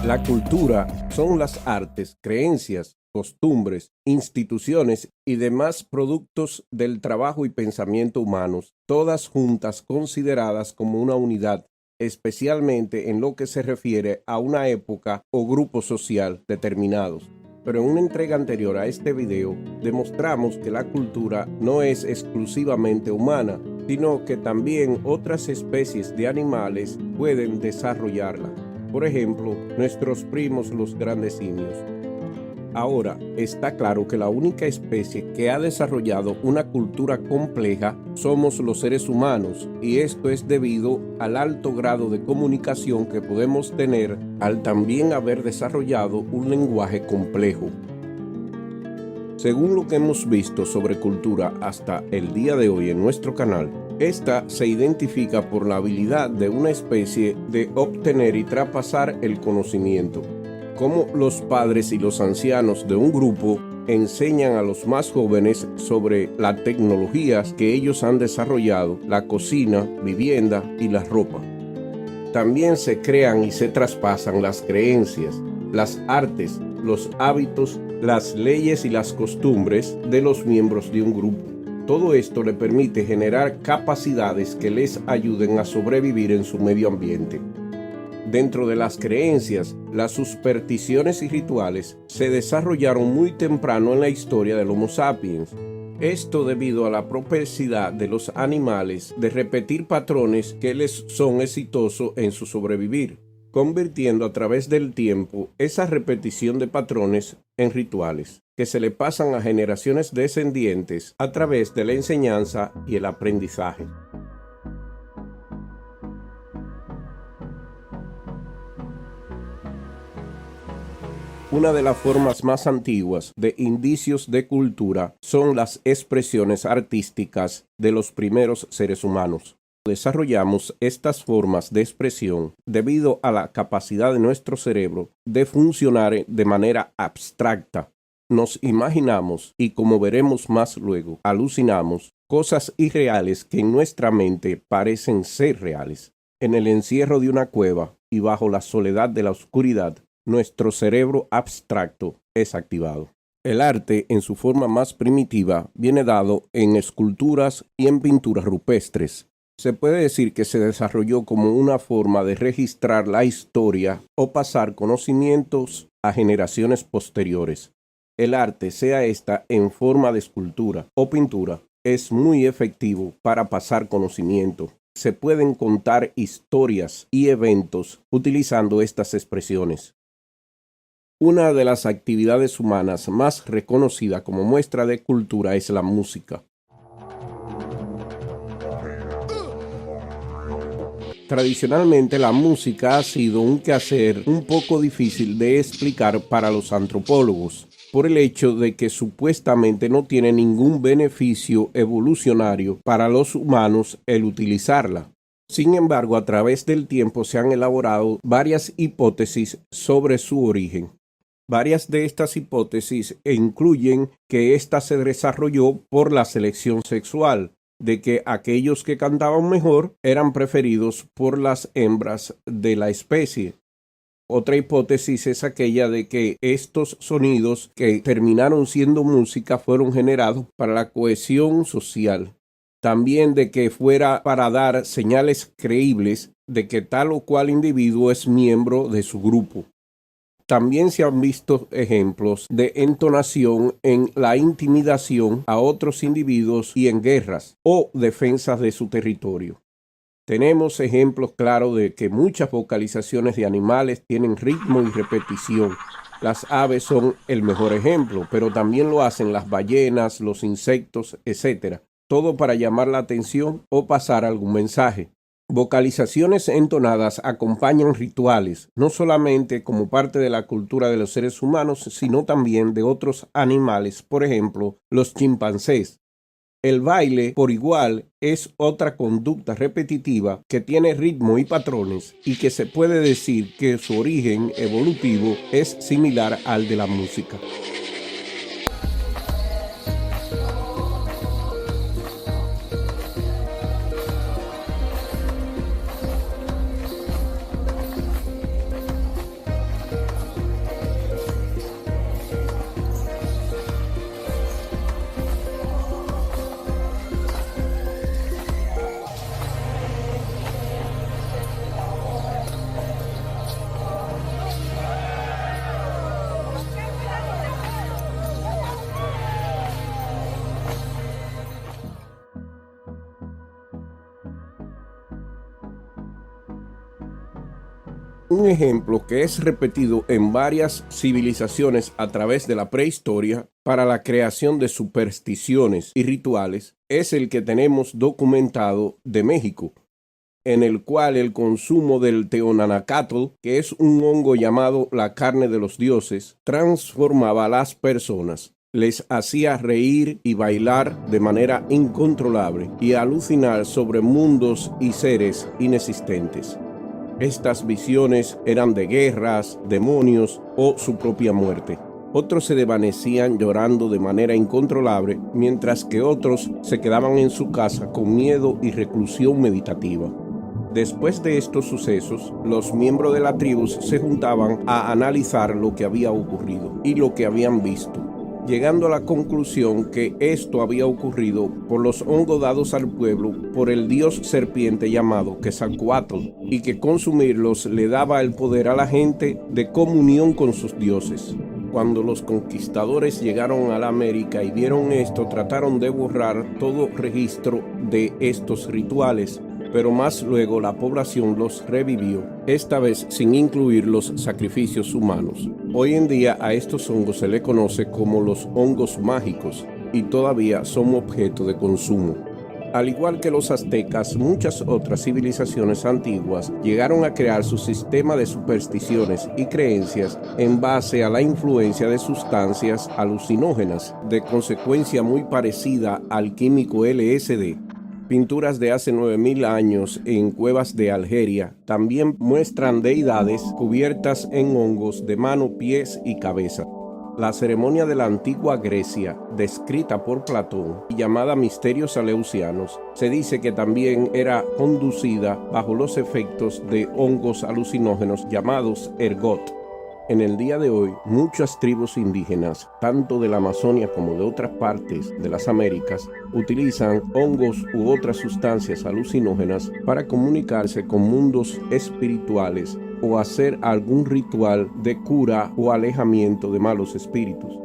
La cultura son las artes, creencias, costumbres, instituciones y demás productos del trabajo y pensamiento humanos, todas juntas consideradas como una unidad, especialmente en lo que se refiere a una época o grupo social determinados. Pero en una entrega anterior a este video, demostramos que la cultura no es exclusivamente humana, sino que también otras especies de animales pueden desarrollarla. Por ejemplo, nuestros primos los grandes simios. Ahora, está claro que la única especie que ha desarrollado una cultura compleja somos los seres humanos, y esto es debido al alto grado de comunicación que podemos tener al también haber desarrollado un lenguaje complejo. Según lo que hemos visto sobre cultura hasta el día de hoy en nuestro canal, esta se identifica por la habilidad de una especie de obtener y traspasar el conocimiento. Como los padres y los ancianos de un grupo enseñan a los más jóvenes sobre las tecnologías que ellos han desarrollado, la cocina, vivienda y la ropa. También se crean y se traspasan las creencias, las artes, los hábitos, las leyes y las costumbres de los miembros de un grupo. Todo esto le permite generar capacidades que les ayuden a sobrevivir en su medio ambiente. Dentro de las creencias, las supersticiones y rituales se desarrollaron muy temprano en la historia del Homo sapiens. Esto debido a la propensidad de los animales de repetir patrones que les son exitosos en su sobrevivir, convirtiendo a través del tiempo esa repetición de patrones en rituales, que se le pasan a generaciones descendientes a través de la enseñanza y el aprendizaje. Una de las formas más antiguas de indicios de cultura son las expresiones artísticas de los primeros seres humanos. Desarrollamos estas formas de expresión debido a la capacidad de nuestro cerebro de funcionar de manera abstracta. Nos imaginamos y, como veremos más luego, alucinamos cosas irreales que en nuestra mente parecen ser reales. En el encierro de una cueva y bajo la soledad de la oscuridad, nuestro cerebro abstracto es activado. El arte, en su forma más primitiva, viene dado en esculturas y en pinturas rupestres. Se puede decir que se desarrolló como una forma de registrar la historia o pasar conocimientos a generaciones posteriores. El arte, sea esta en forma de escultura o pintura, es muy efectivo para pasar conocimiento. Se pueden contar historias y eventos utilizando estas expresiones. Una de las actividades humanas más reconocida como muestra de cultura es la música. Tradicionalmente, la música ha sido un quehacer un poco difícil de explicar para los antropólogos, por el hecho de que supuestamente no tiene ningún beneficio evolucionario para los humanos el utilizarla. Sin embargo, a través del tiempo se han elaborado varias hipótesis sobre su origen. Varias de estas hipótesis incluyen que ésta se desarrolló por la selección sexual, de que aquellos que cantaban mejor eran preferidos por las hembras de la especie. Otra hipótesis es aquella de que estos sonidos que terminaron siendo música fueron generados para la cohesión social. También de que fuera para dar señales creíbles de que tal o cual individuo es miembro de su grupo. También se han visto ejemplos de entonación en la intimidación a otros individuos y en guerras o defensas de su territorio. Tenemos ejemplos claros de que muchas vocalizaciones de animales tienen ritmo y repetición. Las aves son el mejor ejemplo, pero también lo hacen las ballenas, los insectos, etc. Todo para llamar la atención o pasar algún mensaje. Vocalizaciones entonadas acompañan rituales, no solamente como parte de la cultura de los seres humanos, sino también de otros animales, por ejemplo, los chimpancés. El baile, por igual, es otra conducta repetitiva que tiene ritmo y patrones y que se puede decir que su origen evolutivo es similar al de la música. Un ejemplo que es repetido en varias civilizaciones a través de la prehistoria para la creación de supersticiones y rituales es el que tenemos documentado de México, en el cual el consumo del teonanacatl, que es un hongo llamado la carne de los dioses, transformaba a las personas, les hacía reír y bailar de manera incontrolable y alucinar sobre mundos y seres inexistentes. Estas visiones eran de guerras, demonios o su propia muerte. Otros se desvanecían llorando de manera incontrolable, mientras que otros se quedaban en su casa con miedo y reclusión meditativa. Después de estos sucesos, los miembros de la tribu se juntaban a analizar lo que había ocurrido y lo que habían visto, llegando a la conclusión que esto había ocurrido por los hongos dados al pueblo por el dios serpiente llamado Quetzalcóatl, y que consumirlos le daba el poder a la gente de comunión con sus dioses. Cuando los conquistadores llegaron a la América y vieron esto, trataron de borrar todo registro de estos rituales, pero más luego la población los revivió, esta vez sin incluir los sacrificios humanos. Hoy en día a estos hongos se le conoce como los hongos mágicos y todavía son objeto de consumo. Al igual que los aztecas, muchas otras civilizaciones antiguas llegaron a crear su sistema de supersticiones y creencias en base a la influencia de sustancias alucinógenas, de consecuencia muy parecida al químico LSD. Pinturas de hace 9000 años en cuevas de Algeria también muestran deidades cubiertas en hongos de mano, pies y cabeza. La ceremonia de la antigua Grecia, descrita por Platón y llamada Misterios Eleusianos, se dice que también era conducida bajo los efectos de hongos alucinógenos llamados ergot. En el día de hoy, muchas tribus indígenas, tanto de la Amazonia como de otras partes de las Américas, utilizan hongos u otras sustancias alucinógenas para comunicarse con mundos espirituales o hacer algún ritual de cura o alejamiento de malos espíritus.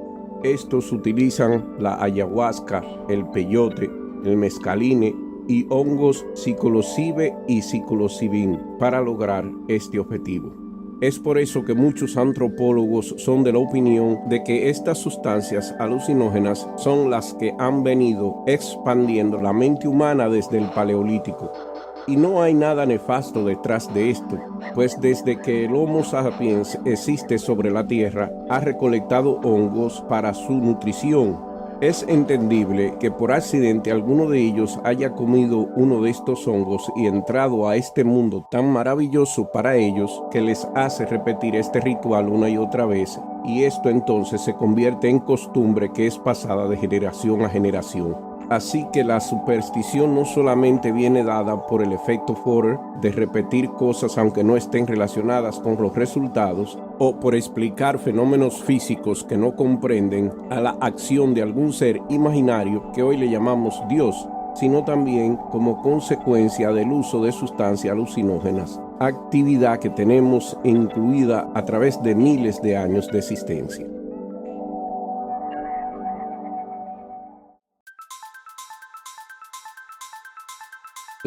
Estos utilizan la ayahuasca, el peyote, el mescaline y hongos psilocibe y psilocibin para lograr este objetivo. Es por eso que muchos antropólogos son de la opinión de que estas sustancias alucinógenas son las que han venido expandiendo la mente humana desde el Paleolítico. Y no hay nada nefasto detrás de esto, pues desde que el Homo sapiens existe sobre la Tierra, ha recolectado hongos para su nutrición. Es entendible que por accidente alguno de ellos haya comido uno de estos hongos y entrado a este mundo tan maravilloso para ellos que les hace repetir este ritual una y otra vez, y esto entonces se convierte en costumbre que es pasada de generación a generación. Así que la superstición no solamente viene dada por el efecto Forer de repetir cosas aunque no estén relacionadas con los resultados, o por explicar fenómenos físicos que no comprenden a la acción de algún ser imaginario que hoy le llamamos Dios, sino también como consecuencia del uso de sustancias alucinógenas, actividad que tenemos incluida a través de miles de años de existencia.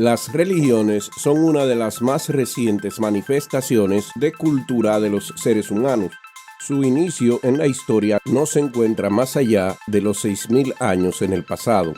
Las religiones son una de las más recientes manifestaciones de cultura de los seres humanos. Su inicio en la historia no se encuentra más allá de los 6000 años en el pasado.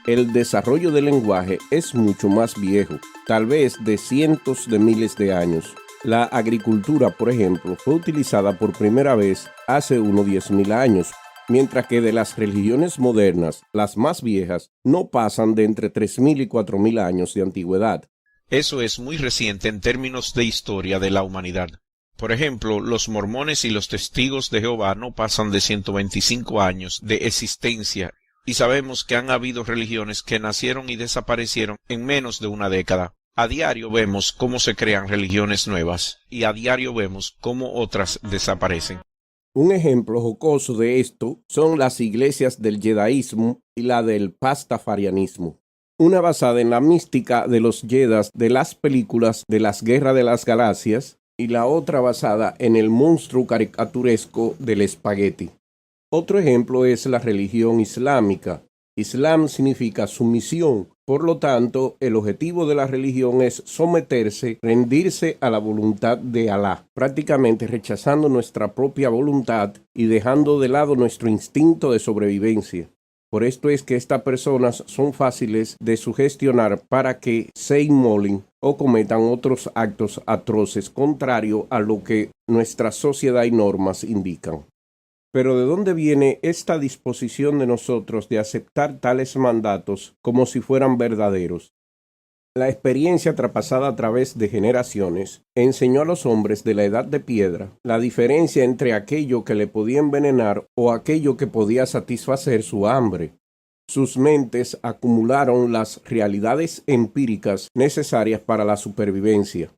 El desarrollo del lenguaje es mucho más viejo, tal vez de cientos de miles de años. La agricultura, por ejemplo, fue utilizada por primera vez hace unos 10.000 años, mientras que de las religiones modernas, las más viejas, no pasan de entre 3000 y 4000 años de antigüedad. Eso es muy reciente en términos de historia de la humanidad. Por ejemplo, los mormones y los testigos de Jehová no pasan de 125 años de existencia, y sabemos que han habido religiones que nacieron y desaparecieron en menos de una década. A diario vemos cómo se crean religiones nuevas, y a diario vemos cómo otras desaparecen. Un ejemplo jocoso de esto son las iglesias del Jedaísmo y la del Pastafarianismo. Una basada en la mística de los Jedas de las películas de las Guerras de las Galaxias y la otra basada en el monstruo caricaturesco del espagueti. Otro ejemplo es la religión islámica, Islam significa sumisión. Por lo tanto, el objetivo de la religión es someterse, rendirse a la voluntad de Alá, prácticamente rechazando nuestra propia voluntad y dejando de lado nuestro instinto de sobrevivencia. Por esto es que estas personas son fáciles de sugestionar para que se inmolen o cometan otros actos atroces contrario a lo que nuestra sociedad y normas indican. Pero ¿de dónde viene esta disposición de nosotros de aceptar tales mandatos como si fueran verdaderos? La experiencia traspasada a través de generaciones enseñó a los hombres de la edad de piedra la diferencia entre aquello que le podía envenenar o aquello que podía satisfacer su hambre. Sus mentes acumularon las realidades empíricas necesarias para la supervivencia.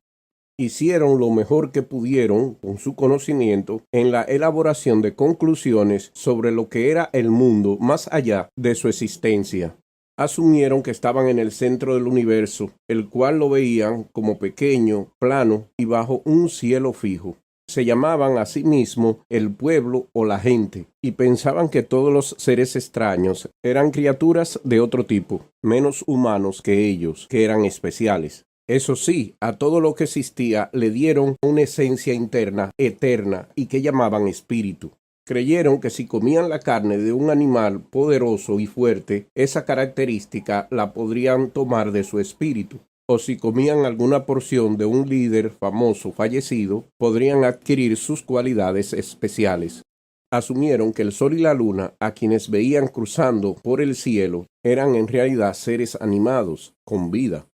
Hicieron lo mejor que pudieron con su conocimiento en la elaboración de conclusiones sobre lo que era el mundo más allá de su existencia. Asumieron que estaban en el centro del universo, el cual lo veían como pequeño, plano y bajo un cielo fijo. Se llamaban a sí mismos el pueblo o la gente, y pensaban que todos los seres extraños eran criaturas de otro tipo, menos humanos que ellos, que eran especiales. Eso sí, a todo lo que existía le dieron una esencia interna, eterna, y que llamaban espíritu. Creyeron que si comían la carne de un animal poderoso y fuerte, esa característica la podrían tomar de su espíritu. O si comían alguna porción de un líder famoso fallecido, podrían adquirir sus cualidades especiales. Asumieron que el sol y la luna, a quienes veían cruzando por el cielo, eran en realidad seres animados, con vida.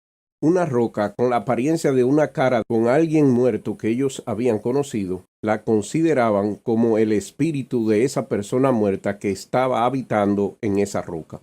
Una roca con la apariencia de una cara con alguien muerto que ellos habían conocido, la consideraban como el espíritu de esa persona muerta que estaba habitando en esa roca.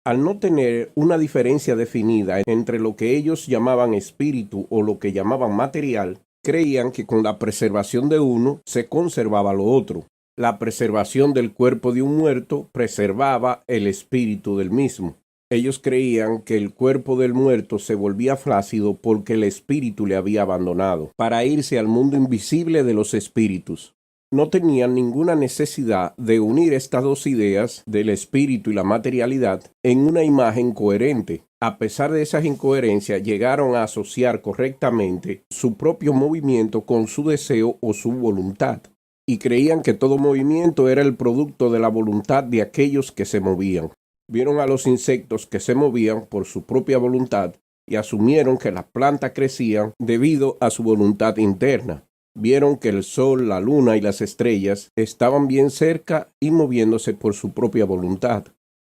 Al no tener una diferencia definida entre lo que ellos llamaban espíritu o lo que llamaban material, creían que con la preservación de uno se conservaba lo otro. La preservación del cuerpo de un muerto preservaba el espíritu del mismo. Ellos creían que el cuerpo del muerto se volvía flácido porque el espíritu le había abandonado, para irse al mundo invisible de los espíritus. No tenían ninguna necesidad de unir estas dos ideas del espíritu y la materialidad en una imagen coherente. A pesar de esas incoherencias, llegaron a asociar correctamente su propio movimiento con su deseo o su voluntad, y creían que todo movimiento era el producto de la voluntad de aquellos que se movían. Vieron a los insectos que se movían por su propia voluntad y asumieron que las plantas crecían debido a su voluntad interna. Vieron que el sol, la luna y las estrellas estaban bien cerca y moviéndose por su propia voluntad.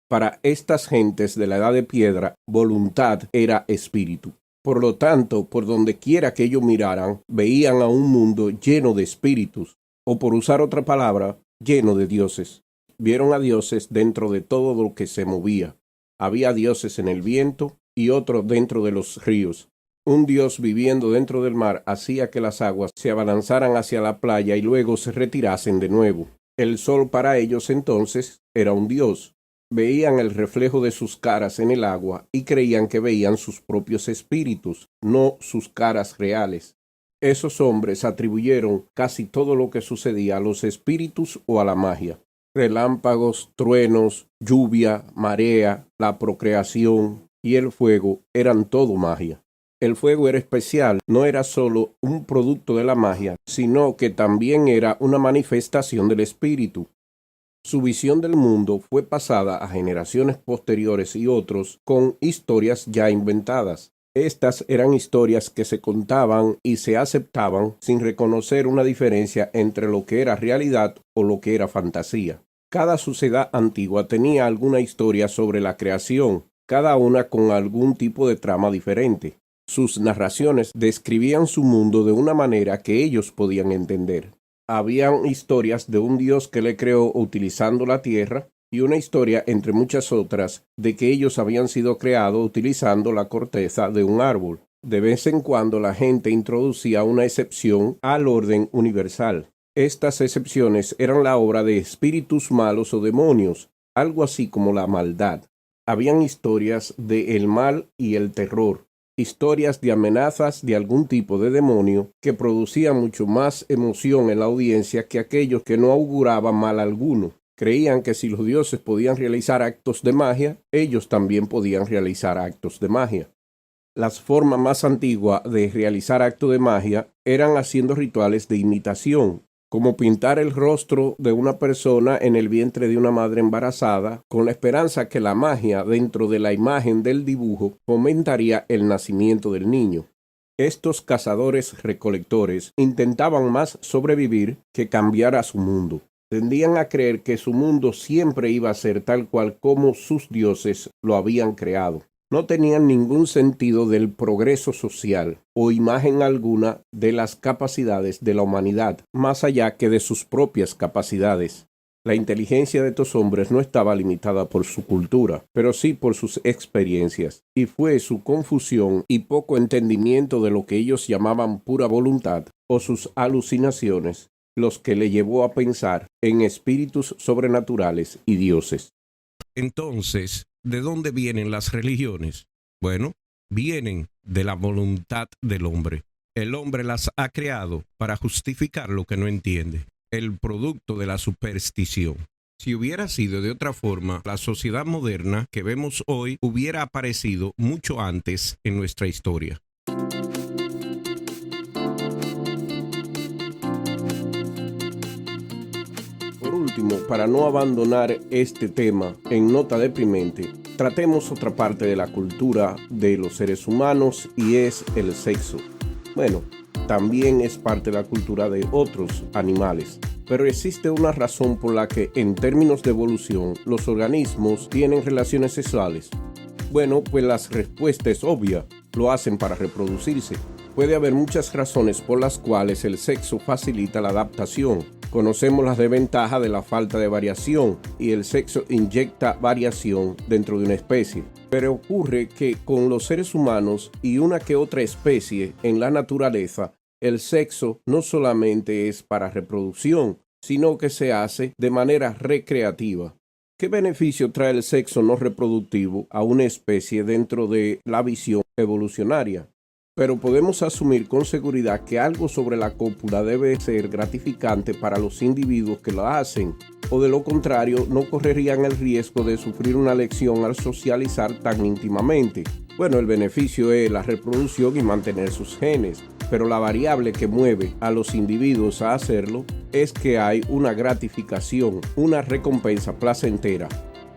Para estas gentes de la edad de piedra, voluntad era espíritu. Por lo tanto, por donde quiera que ellos miraran, veían a un mundo lleno de espíritus, o por usar otra palabra, lleno de dioses. Vieron a dioses dentro de todo lo que se movía. Había dioses en el viento y otros dentro de los ríos. Un dios viviendo dentro del mar hacía que las aguas se abalanzaran hacia la playa y luego se retirasen de nuevo. El sol para ellos entonces era un dios. Veían el reflejo de sus caras en el agua y creían que veían sus propios espíritus, no sus caras reales. Esos hombres atribuyeron casi todo lo que sucedía a los espíritus o a la magia. Relámpagos, truenos, lluvia, marea, la procreación y el fuego eran todo magia. El fuego era especial, no era solo un producto de la magia, sino que también era una manifestación del espíritu. Su visión del mundo fue pasada a generaciones posteriores y otros con historias ya inventadas. Estas eran historias que se contaban y se aceptaban sin reconocer una diferencia entre lo que era realidad o lo que era fantasía. Cada sociedad antigua tenía alguna historia sobre la creación, cada una con algún tipo de trama diferente. Sus narraciones describían su mundo de una manera que ellos podían entender. Habían historias de un dios que le creó utilizando la tierra y una historia, entre muchas otras, de que ellos habían sido creados utilizando la corteza de un árbol. De vez en cuando la gente introducía una excepción al orden universal. Estas excepciones eran la obra de espíritus malos o demonios, algo así como la maldad. Habían historias de el mal y el terror, historias de amenazas de algún tipo de demonio que producían mucho más emoción en la audiencia que aquellos que no auguraban mal alguno. Creían que si los dioses podían realizar actos de magia, ellos también podían realizar actos de magia. Las formas más antiguas de realizar actos de magia eran haciendo rituales de imitación, como pintar el rostro de una persona en el vientre de una madre embarazada, con la esperanza que la magia dentro de la imagen del dibujo fomentaría el nacimiento del niño. Estos cazadores-recolectores intentaban más sobrevivir que cambiar a su mundo. Tendían a creer que su mundo siempre iba a ser tal cual como sus dioses lo habían creado. No tenían ningún sentido del progreso social o imagen alguna de las capacidades de la humanidad, más allá que de sus propias capacidades. La inteligencia de estos hombres no estaba limitada por su cultura, pero sí por sus experiencias, y fue su confusión y poco entendimiento de lo que ellos llamaban pura voluntad o sus alucinaciones los que le llevó a pensar en espíritus sobrenaturales y dioses. Entonces, ¿de dónde vienen las religiones? Bueno, vienen de la voluntad del hombre. El hombre las ha creado para justificar lo que no entiende, el producto de la superstición. Si hubiera sido de otra forma, la sociedad moderna que vemos hoy hubiera aparecido mucho antes en nuestra historia. Por último, para no abandonar este tema en nota deprimente, tratemos otra parte de la cultura de los seres humanos y es el sexo. Bueno, también es parte de la cultura de otros animales, pero existe una razón por la que en términos de evolución los organismos tienen relaciones sexuales. Bueno, pues la respuesta es obvia, lo hacen para reproducirse. Puede haber muchas razones por las cuales el sexo facilita la adaptación. Conocemos las desventajas de la falta de variación y el sexo inyecta variación dentro de una especie. Pero ocurre que con los seres humanos y una que otra especie en la naturaleza, el sexo no solamente es para reproducción, sino que se hace de manera recreativa. ¿Qué beneficio trae el sexo no reproductivo a una especie dentro de la visión evolucionaria? Pero podemos asumir con seguridad que algo sobre la cópula debe ser gratificante para los individuos que lo hacen, o de lo contrario no correrían el riesgo de sufrir una lección al socializar tan íntimamente. Bueno, el beneficio es la reproducción y mantener sus genes, pero la variable que mueve a los individuos a hacerlo es que hay una gratificación, una recompensa placentera.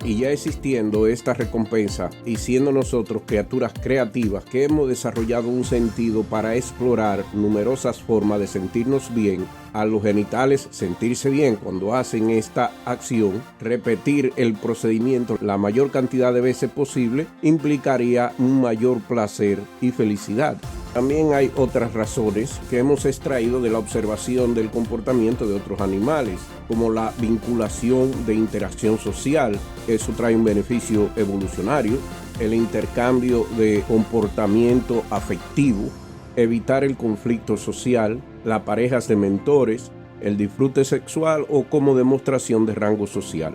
Y ya existiendo esta recompensa y siendo nosotros criaturas creativas que hemos desarrollado un sentido para explorar numerosas formas de sentirnos bien, a los genitales sentirse bien cuando hacen esta acción, repetir el procedimiento la mayor cantidad de veces posible implicaría un mayor placer y felicidad. También hay otras razones que hemos extraído de la observación del comportamiento de otros animales, como la vinculación de interacción social. Eso trae un beneficio evolucionario, el intercambio de comportamiento afectivo, evitar el conflicto social, las parejas de mentores, el disfrute sexual o como demostración de rango social.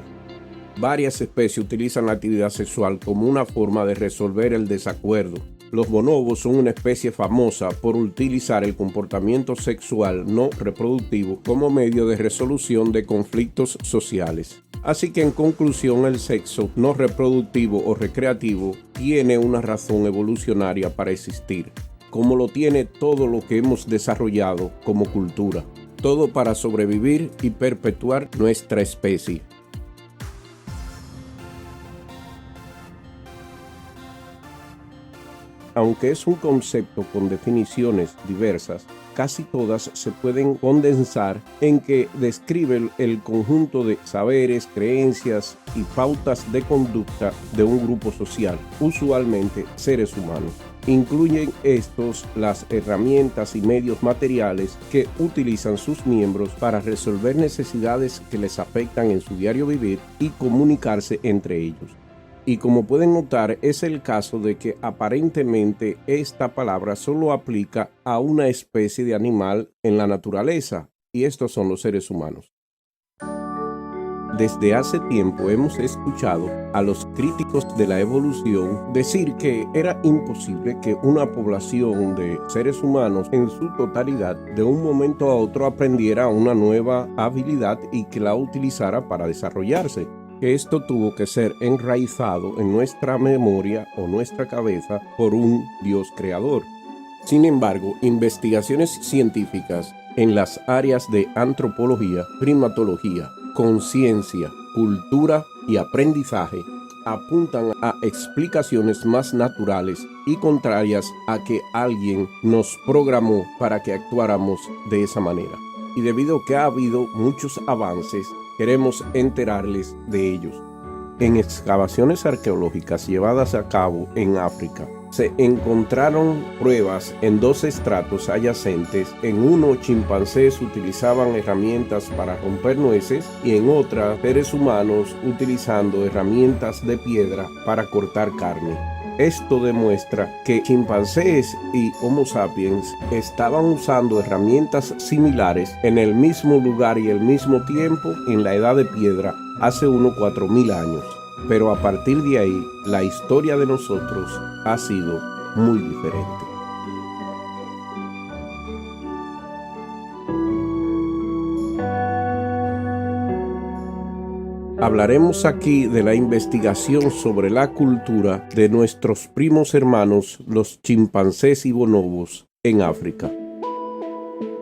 Varias especies utilizan la actividad sexual como una forma de resolver el desacuerdo. Los bonobos son una especie famosa por utilizar el comportamiento sexual no reproductivo como medio de resolución de conflictos sociales. Así que en conclusión, el sexo no reproductivo o recreativo tiene una razón evolucionaria para existir, como lo tiene todo lo que hemos desarrollado como cultura. Todo para sobrevivir y perpetuar nuestra especie. Aunque es un concepto con definiciones diversas, casi todas se pueden condensar en que describe el conjunto de saberes, creencias y pautas de conducta de un grupo social, usualmente seres humanos. Incluyen estos las herramientas y medios materiales que utilizan sus miembros para resolver necesidades que les afectan en su diario vivir y comunicarse entre ellos. Y como pueden notar, es el caso de que aparentemente esta palabra solo aplica a una especie de animal en la naturaleza, y estos son los seres humanos. Desde hace tiempo hemos escuchado a los críticos de la evolución decir que era imposible que una población de seres humanos en su totalidad de un momento a otro aprendiera una nueva habilidad y que la utilizara para desarrollarse. Que esto tuvo que ser enraizado en nuestra memoria o nuestra cabeza por un Dios creador. Sin embargo, investigaciones científicas en las áreas de antropología, primatología, conciencia, cultura y aprendizaje apuntan a explicaciones más naturales y contrarias a que alguien nos programó para que actuáramos de esa manera. Y debido a que ha habido muchos avances, queremos enterarles de ellos. En excavaciones arqueológicas llevadas a cabo en África, se encontraron pruebas en 2 estratos adyacentes. En uno, chimpancés utilizaban herramientas para romper nueces y en otra, seres humanos utilizando herramientas de piedra para cortar carne. Esto demuestra que chimpancés y Homo sapiens estaban usando herramientas similares en el mismo lugar y el mismo tiempo en la edad de piedra hace unos 4.000 años. Pero a partir de ahí, la historia de nosotros ha sido muy diferente. Hablaremos aquí de la investigación sobre la cultura de nuestros primos hermanos, los chimpancés y bonobos, en África.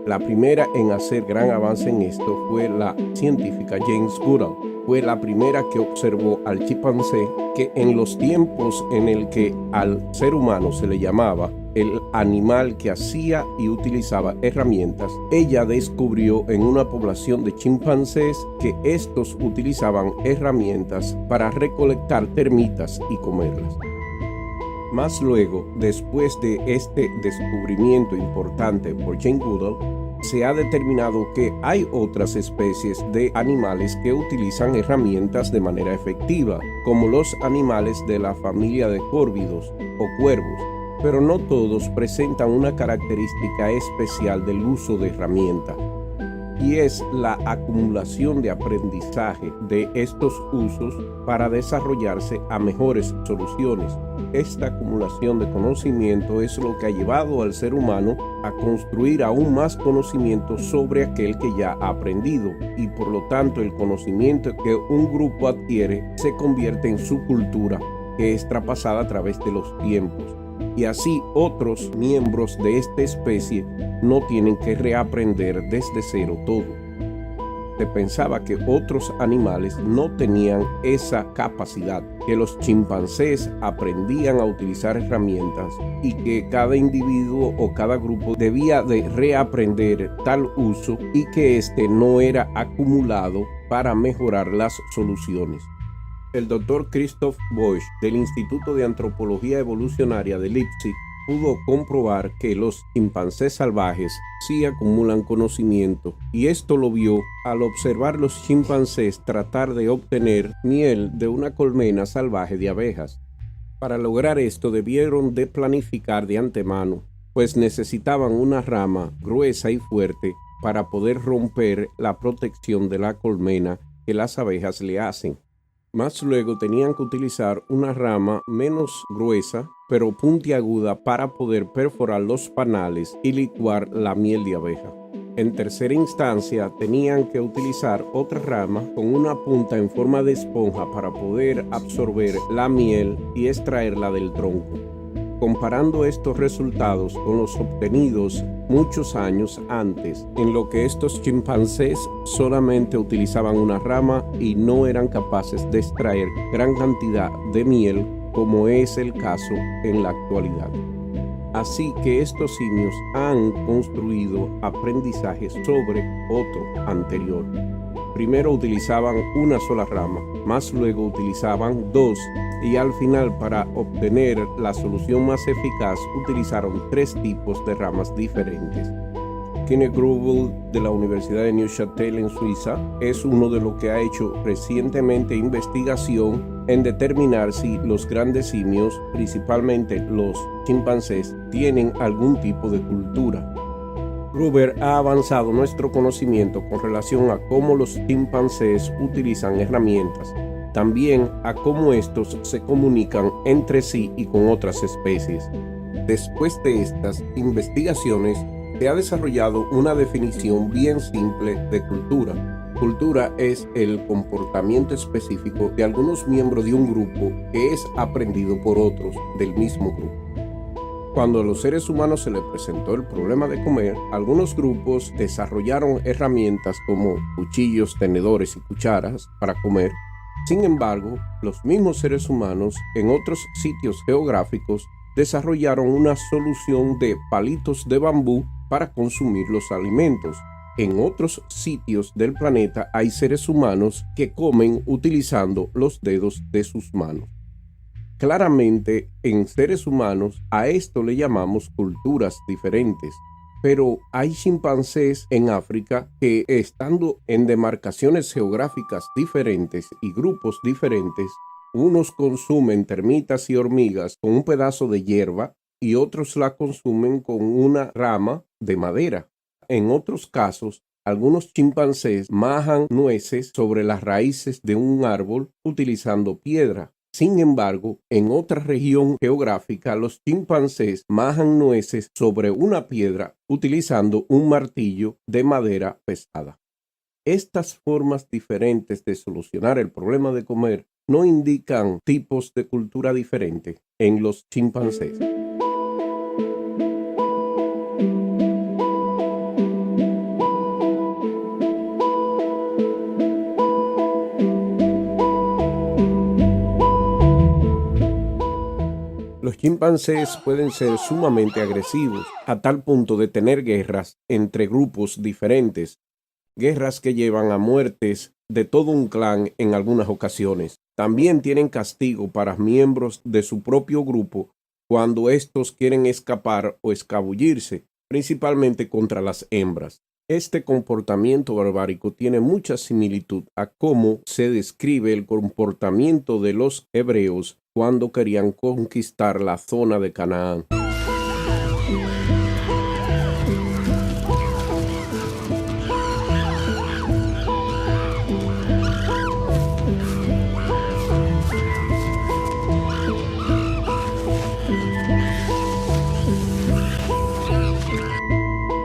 La primera en hacer gran avance en esto fue la científica James Goodall. Fue la primera que observó al chimpancé, que en los tiempos en el que al ser humano se le llamaba el animal que hacía y utilizaba herramientas, ella descubrió en una población de chimpancés que estos utilizaban herramientas para recolectar termitas y comerlas. Más luego, después de este descubrimiento importante por Jane Goodall, se ha determinado que hay otras especies de animales que utilizan herramientas de manera efectiva, como los animales de la familia de córvidos o cuervos, pero no todos presentan una característica especial del uso de herramientas, y es la acumulación de aprendizaje de estos usos para desarrollarse a mejores soluciones. Esta acumulación de conocimiento es lo que ha llevado al ser humano a construir aún más conocimiento sobre aquel que ya ha aprendido, y por lo tanto el conocimiento que un grupo adquiere se convierte en su cultura, que es traspasada a través de los tiempos. Y así otros miembros de esta especie no tienen que reaprender desde cero todo. Se pensaba que otros animales no tenían esa capacidad, que los chimpancés aprendían a utilizar herramientas y que cada individuo o cada grupo debía de reaprender tal uso y que este no era acumulado para mejorar las soluciones. El doctor Christoph Busch del Instituto de Antropología Evolucionaria de Leipzig pudo comprobar que los chimpancés salvajes sí acumulan conocimiento, y esto lo vio al observar los chimpancés tratar de obtener miel de una colmena salvaje de abejas. Para lograr esto debieron de planificar de antemano, pues necesitaban una rama gruesa y fuerte para poder romper la protección de la colmena que las abejas le hacen. Más luego tenían que utilizar una rama menos gruesa pero puntiaguda para poder perforar los panales y licuar la miel de abeja. En tercera instancia tenían que utilizar otra rama con una punta en forma de esponja para poder absorber la miel y extraerla del tronco. Comparando estos resultados con los obtenidos muchos años antes, en lo que estos chimpancés solamente utilizaban una rama y no eran capaces de extraer gran cantidad de miel, como es el caso en la actualidad. Así que estos simios han construido aprendizajes sobre otro anterior. Primero utilizaban una sola rama, más luego utilizaban 2, y al final, para obtener la solución más eficaz, utilizaron 3 tipos de ramas diferentes. Kenneth Grubel de la Universidad de Neuchâtel en Suiza es uno de los que ha hecho recientemente investigación en determinar si los grandes simios, principalmente los chimpancés, tienen algún tipo de cultura. Gruber ha avanzado nuestro conocimiento con relación a cómo los chimpancés utilizan herramientas, también a cómo estos se comunican entre sí y con otras especies. Después de estas investigaciones, se ha desarrollado una definición bien simple de cultura. Cultura es el comportamiento específico de algunos miembros de un grupo que es aprendido por otros del mismo grupo. Cuando a los seres humanos se les presentó el problema de comer, algunos grupos desarrollaron herramientas como cuchillos, tenedores y cucharas para comer. Sin embargo, los mismos seres humanos en otros sitios geográficos desarrollaron una solución de palitos de bambú para consumir los alimentos. En otros sitios del planeta hay seres humanos que comen utilizando los dedos de sus manos. Claramente, en seres humanos a esto le llamamos culturas diferentes, pero hay chimpancés en África que, estando en demarcaciones geográficas diferentes y grupos diferentes, unos consumen termitas y hormigas con un pedazo de hierba y otros la consumen con una rama de madera. En otros casos, algunos chimpancés majan nueces sobre las raíces de un árbol utilizando piedra. Sin embargo, en otra región geográfica, los chimpancés majan nueces sobre una piedra utilizando un martillo de madera pesada. Estas formas diferentes de solucionar el problema de comer no indican tipos de cultura diferente en los chimpancés. Los chimpancés pueden ser sumamente agresivos, a tal punto de tener guerras entre grupos diferentes, guerras que llevan a muertes de todo un clan en algunas ocasiones. También tienen castigo para miembros de su propio grupo cuando estos quieren escapar o escabullirse, principalmente contra las hembras. Este comportamiento barbárico tiene mucha similitud a cómo se describe el comportamiento de los hebreos cuando querían conquistar la zona de Canaán.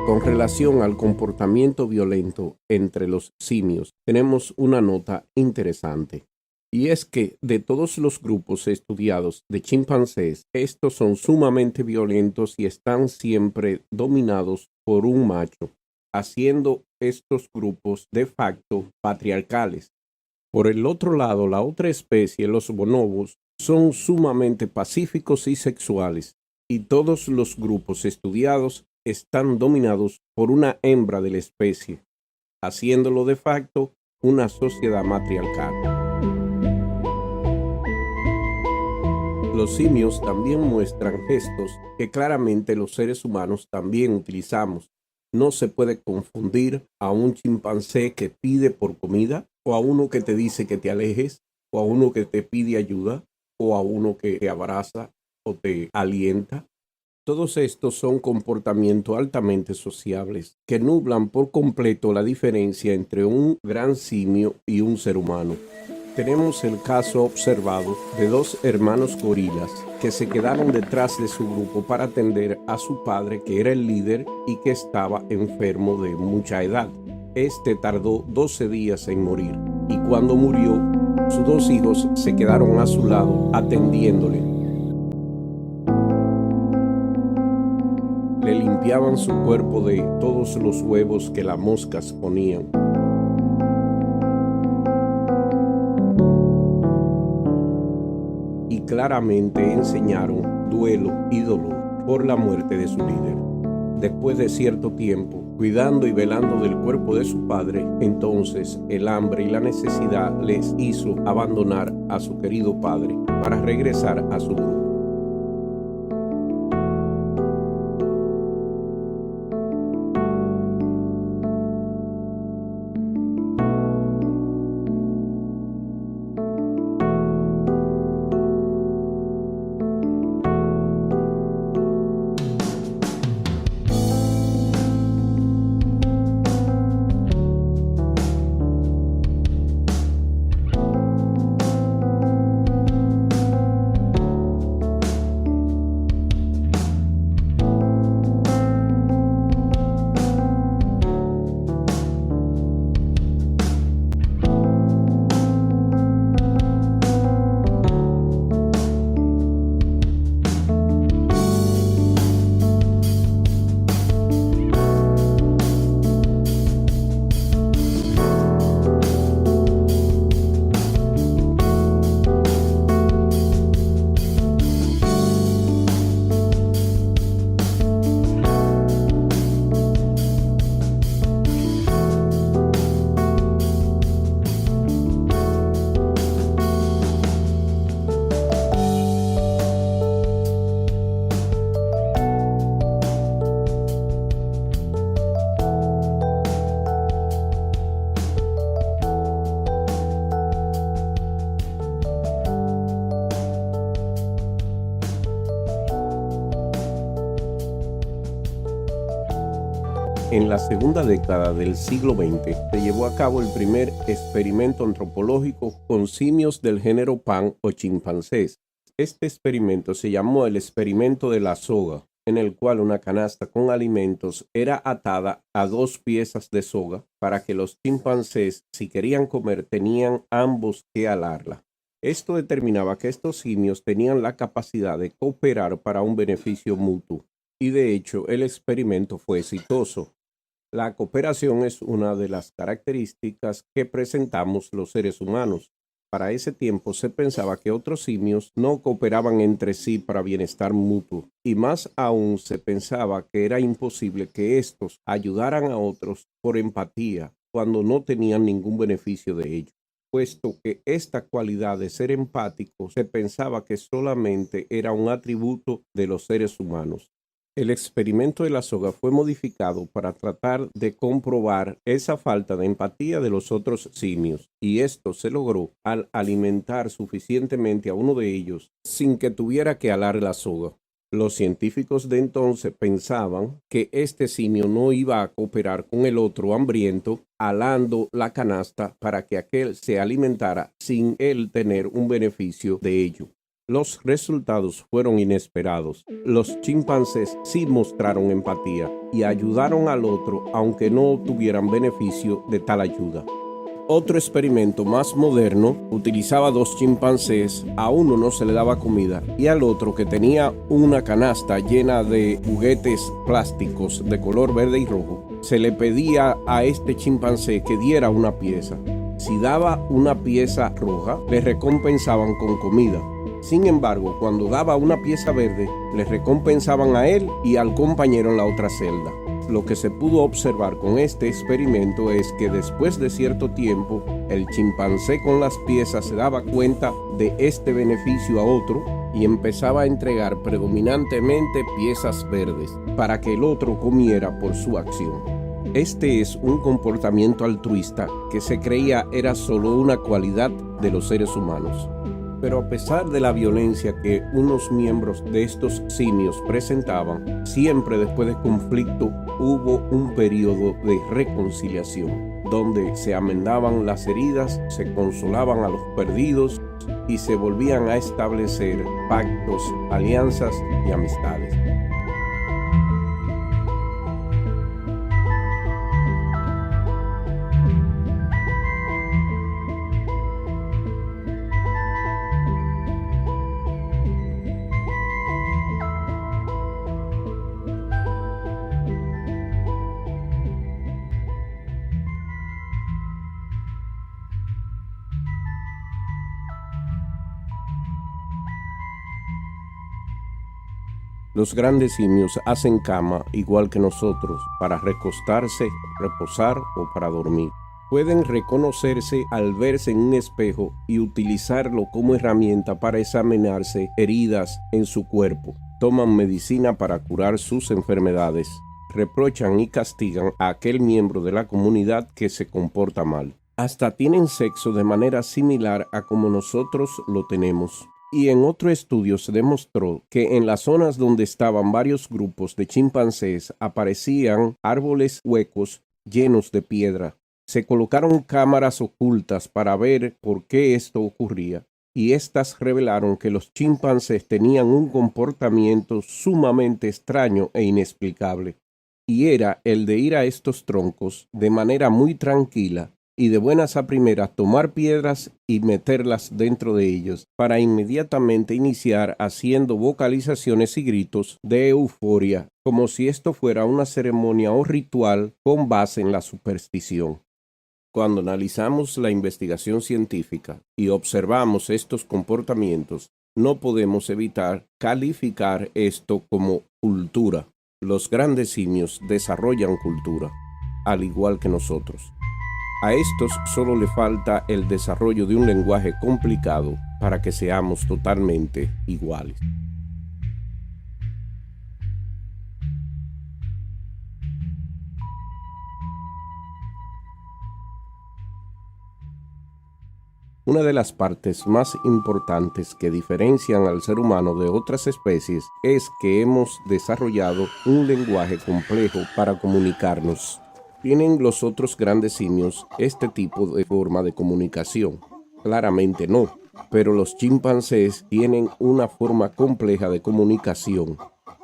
Con relación al comportamiento violento entre los simios, tenemos una nota interesante. Y es que de todos los grupos estudiados de chimpancés, estos son sumamente violentos y están siempre dominados por un macho, haciendo estos grupos de facto patriarcales. Por el otro lado, la otra especie, los bonobos, son sumamente pacíficos y sexuales, y todos los grupos estudiados están dominados por una hembra de la especie, haciéndolo de facto una sociedad matriarcal. Los simios también muestran gestos que claramente los seres humanos también utilizamos. No se puede confundir a un chimpancé que pide por comida, o a uno que te dice que te alejes, o a uno que te pide ayuda, o a uno que te abraza o te alienta. Todos estos son comportamientos altamente sociables que nublan por completo la diferencia entre un gran simio y un ser humano. Tenemos el caso observado de dos hermanos gorilas que se quedaron detrás de su grupo para atender a su padre, que era el líder y que estaba enfermo de mucha edad. Este tardó 12 días en morir, y cuando murió, sus dos hijos se quedaron a su lado atendiéndole. Le limpiaban su cuerpo de todos los huevos que las moscas ponían. Y claramente enseñaron duelo y dolor por la muerte de su líder. Después de cierto tiempo, cuidando y velando del cuerpo de su padre, entonces el hambre y la necesidad les hizo abandonar a su querido padre para regresar a su grupo. En la segunda década del siglo XX se llevó a cabo el primer experimento antropológico con simios del género Pan o chimpancés. Este experimento se llamó el experimento de la soga, en el cual una canasta con alimentos era atada a 2 piezas de soga para que los chimpancés, si querían comer, tenían ambos que alarla. Esto determinaba que estos simios tenían la capacidad de cooperar para un beneficio mutuo, y de hecho el experimento fue exitoso. La cooperación es una de las características que presentamos los seres humanos. Para ese tiempo se pensaba que otros simios no cooperaban entre sí para bienestar mutuo, y más aún se pensaba que era imposible que estos ayudaran a otros por empatía cuando no tenían ningún beneficio de ello, puesto que esta cualidad de ser empático se pensaba que solamente era un atributo de los seres humanos. El experimento de la soga fue modificado para tratar de comprobar esa falta de empatía de los otros simios, y esto se logró al alimentar suficientemente a uno de ellos sin que tuviera que alar la soga. Los científicos de entonces pensaban que este simio no iba a cooperar con el otro hambriento alando la canasta para que aquel se alimentara sin él tener un beneficio de ello. Los resultados fueron inesperados. Los chimpancés sí mostraron empatía y ayudaron al otro aunque no tuvieran beneficio de tal ayuda. Otro experimento más moderno utilizaba 2 chimpancés, a uno no se le daba comida y al otro, que tenía una canasta llena de juguetes plásticos de color verde y rojo, se le pedía a este chimpancé que diera una pieza. Si daba una pieza roja, le recompensaban con comida. Sin embargo, cuando daba una pieza verde, le recompensaban a él y al compañero en la otra celda. Lo que se pudo observar con este experimento es que después de cierto tiempo, el chimpancé con las piezas se daba cuenta de este beneficio a otro y empezaba a entregar predominantemente piezas verdes para que el otro comiera por su acción. Este es un comportamiento altruista que se creía era solo una cualidad de los seres humanos. Pero a pesar de la violencia que unos miembros de estos simios presentaban, siempre después de conflicto hubo un periodo de reconciliación, donde se amendaban las heridas, se consolaban a los perdidos y se volvían a establecer pactos, alianzas y amistades. Los grandes simios hacen cama igual que nosotros para recostarse, reposar o para dormir. Pueden reconocerse al verse en un espejo y utilizarlo como herramienta para examinarse heridas en su cuerpo. Toman medicina para curar sus enfermedades. Reprochan y castigan a aquel miembro de la comunidad que se comporta mal. Hasta tienen sexo de manera similar a como nosotros lo tenemos. Y en otro estudio se demostró que en las zonas donde estaban varios grupos de chimpancés aparecían árboles huecos llenos de piedra. Se colocaron cámaras ocultas para ver por qué esto ocurría, y estas revelaron que los chimpancés tenían un comportamiento sumamente extraño e inexplicable, y era el de ir a estos troncos de manera muy tranquila y de buenas a primeras tomar piedras y meterlas dentro de ellos para inmediatamente iniciar haciendo vocalizaciones y gritos de euforia, como si esto fuera una ceremonia o ritual con base en la superstición. Cuando analizamos la investigación científica y observamos estos comportamientos, no podemos evitar calificar esto como cultura. Los grandes simios desarrollan cultura, al igual que nosotros. A estos solo le falta el desarrollo de un lenguaje complicado para que seamos totalmente iguales. Una de las partes más importantes que diferencian al ser humano de otras especies es que hemos desarrollado un lenguaje complejo para comunicarnos. ¿Tienen los otros grandes simios este tipo de forma de comunicación? Claramente no, pero los chimpancés tienen una forma compleja de comunicación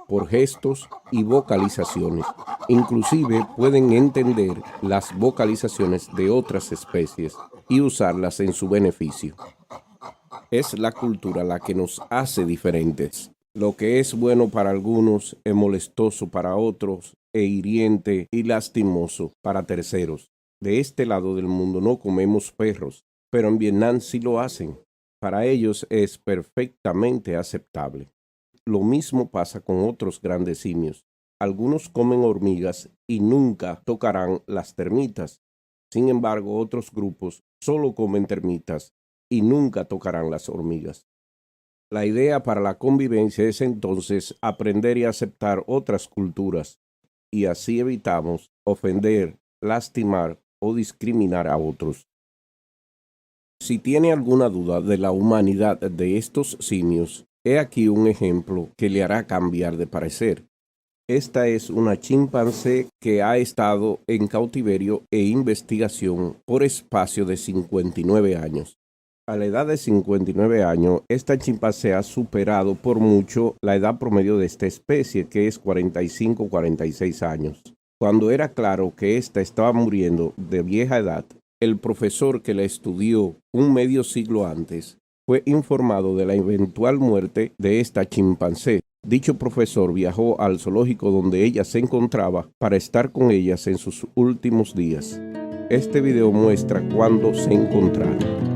por gestos y vocalizaciones. Inclusive pueden entender las vocalizaciones de otras especies y usarlas en su beneficio. Es la cultura la que nos hace diferentes. Lo que es bueno para algunos es molestoso para otros, e hiriente y lastimoso para terceros. De este lado del mundo no comemos perros, pero en Vietnam sí lo hacen. Para ellos es perfectamente aceptable. Lo mismo pasa con otros grandes simios. Algunos comen hormigas y nunca tocarán las termitas. Sin embargo, otros grupos solo comen termitas y nunca tocarán las hormigas. La idea para la convivencia es entonces aprender y aceptar otras culturas, y así evitamos ofender, lastimar o discriminar a otros. Si tiene alguna duda de la humanidad de estos simios, he aquí un ejemplo que le hará cambiar de parecer. Esta es una chimpancé que ha estado en cautiverio e investigación por espacio de 59 años. A la edad de 59 años, esta chimpancé ha superado por mucho la edad promedio de esta especie, que es 45-46 años. Cuando era claro que ésta estaba muriendo de vieja edad, el profesor que la estudió un medio siglo antes fue informado de la eventual muerte de esta chimpancé. Dicho profesor viajó al zoológico donde ella se encontraba para estar con ellas en sus últimos días. Este video muestra cuándo se encontraron.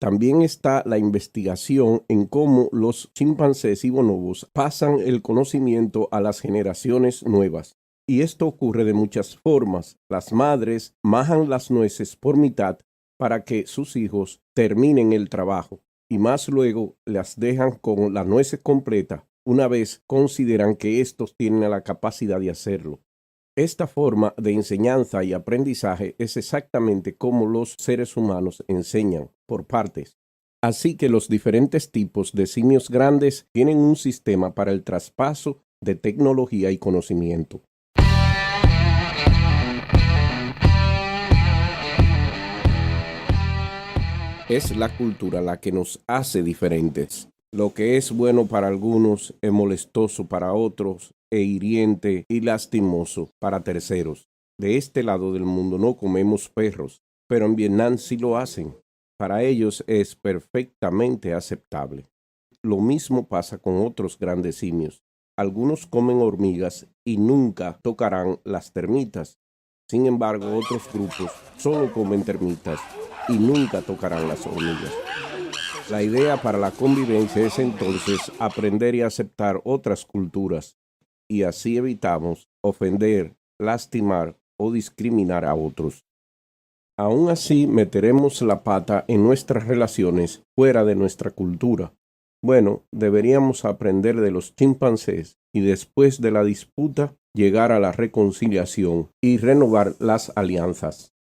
También está la investigación en cómo los chimpancés y bonobos pasan el conocimiento a las generaciones nuevas. Y esto ocurre de muchas formas. Las madres majan las nueces por mitad para que sus hijos terminen el trabajo y más luego las dejan con la nuez completa una vez consideran que estos tienen la capacidad de hacerlo. Esta forma de enseñanza y aprendizaje es exactamente como los seres humanos enseñan, por partes. Así que los diferentes tipos de simios grandes tienen un sistema para el traspaso de tecnología y conocimiento. Es la cultura la que nos hace diferentes. Lo que es bueno para algunos es molestoso para otros, e hiriente y lastimoso para terceros. De este lado del mundo no comemos perros, pero en Vietnam sí lo hacen. Para ellos es perfectamente aceptable. Lo mismo pasa con otros grandes simios. Algunos comen hormigas y nunca tocarán las termitas. Sin embargo, otros grupos solo comen termitas y nunca tocarán las hormigas. La idea para la convivencia es entonces aprender y aceptar otras culturas, y así evitamos ofender, lastimar o discriminar a otros. Aún así, meteremos la pata en nuestras relaciones fuera de nuestra cultura. Bueno, deberíamos aprender de los chimpancés y después de la disputa llegar a la reconciliación y renovar las alianzas.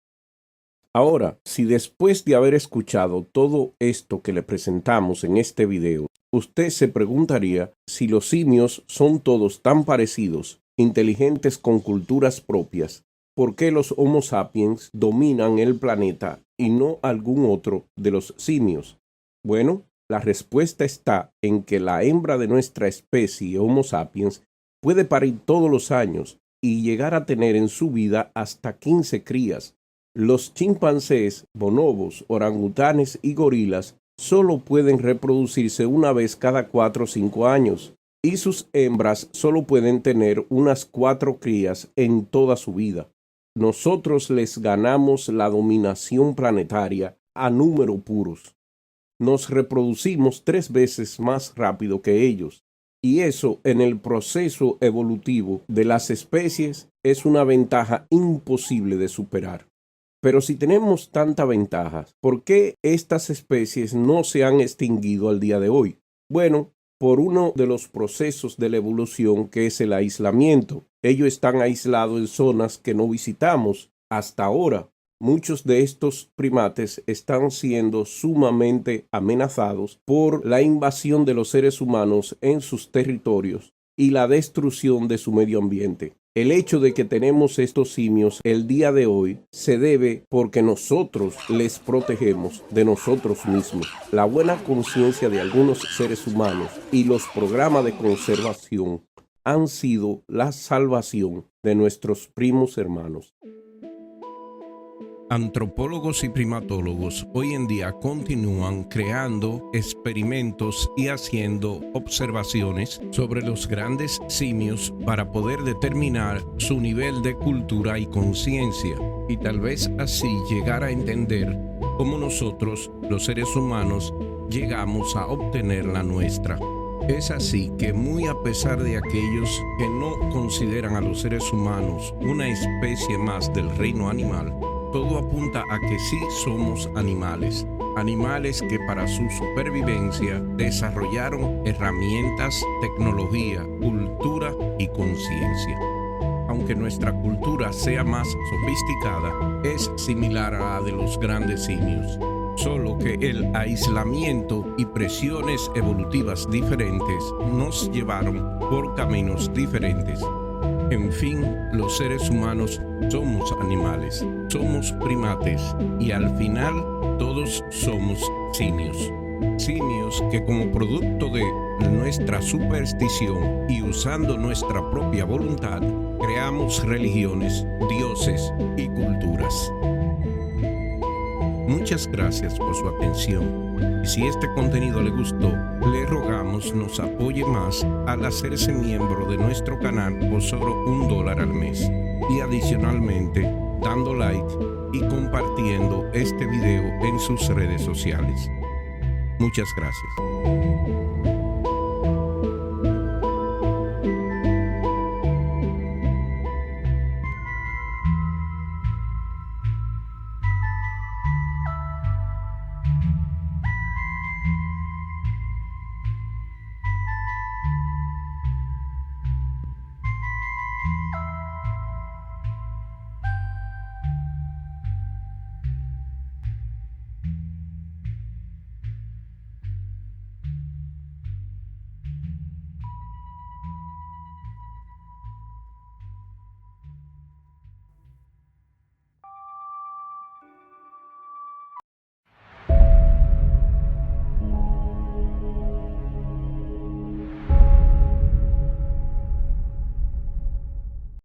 Ahora, si después de haber escuchado todo esto que le presentamos en este video, usted se preguntaría si los simios son todos tan parecidos, inteligentes con culturas propias, ¿por qué los Homo sapiens dominan el planeta y no algún otro de los simios? Bueno, la respuesta está en que la hembra de nuestra especie Homo sapiens puede parir todos los años y llegar a tener en su vida hasta 15 crías. Los chimpancés, bonobos, orangutanes y gorilas solo pueden reproducirse una vez cada 4 o 5 años y sus hembras solo pueden tener unas 4 crías en toda su vida. Nosotros les ganamos la dominación planetaria a número puros. Nos reproducimos 3 veces más rápido que ellos, y eso en el proceso evolutivo de las especies es una ventaja imposible de superar. Pero si tenemos tanta ventaja, ¿por qué estas especies no se han extinguido al día de hoy? Bueno, por uno de los procesos de la evolución, que es el aislamiento. Ellos están aislados en zonas que no visitamos hasta ahora. Muchos de estos primates están siendo sumamente amenazados por la invasión de los seres humanos en sus territorios y la destrucción de su medio ambiente. El hecho de que tenemos estos simios el día de hoy se debe porque nosotros les protegemos de nosotros mismos. La buena conciencia de algunos seres humanos y los programas de conservación han sido la salvación de nuestros primos hermanos. Antropólogos y primatólogos hoy en día continúan creando experimentos y haciendo observaciones sobre los grandes simios para poder determinar su nivel de cultura y conciencia, y tal vez así llegar a entender cómo nosotros, los seres humanos, llegamos a obtener la nuestra. Es así que muy a pesar de aquellos que no consideran a los seres humanos una especie más del reino animal, todo apunta a que sí somos animales que para su supervivencia desarrollaron herramientas, tecnología, cultura y conciencia. Aunque nuestra cultura sea más sofisticada, es similar a la de los grandes simios, solo que el aislamiento y presiones evolutivas diferentes nos llevaron por caminos diferentes. En fin, los seres humanos somos animales, somos primates y al final todos somos simios. Simios que como producto de nuestra superstición y usando nuestra propia voluntad, creamos religiones, dioses y culturas. Muchas gracias por su atención. Y si este contenido le gustó, le rogamos nos apoye más al hacerse miembro de nuestro canal por solo $1 al mes. Y adicionalmente, dando like y compartiendo este video en sus redes sociales. Muchas gracias.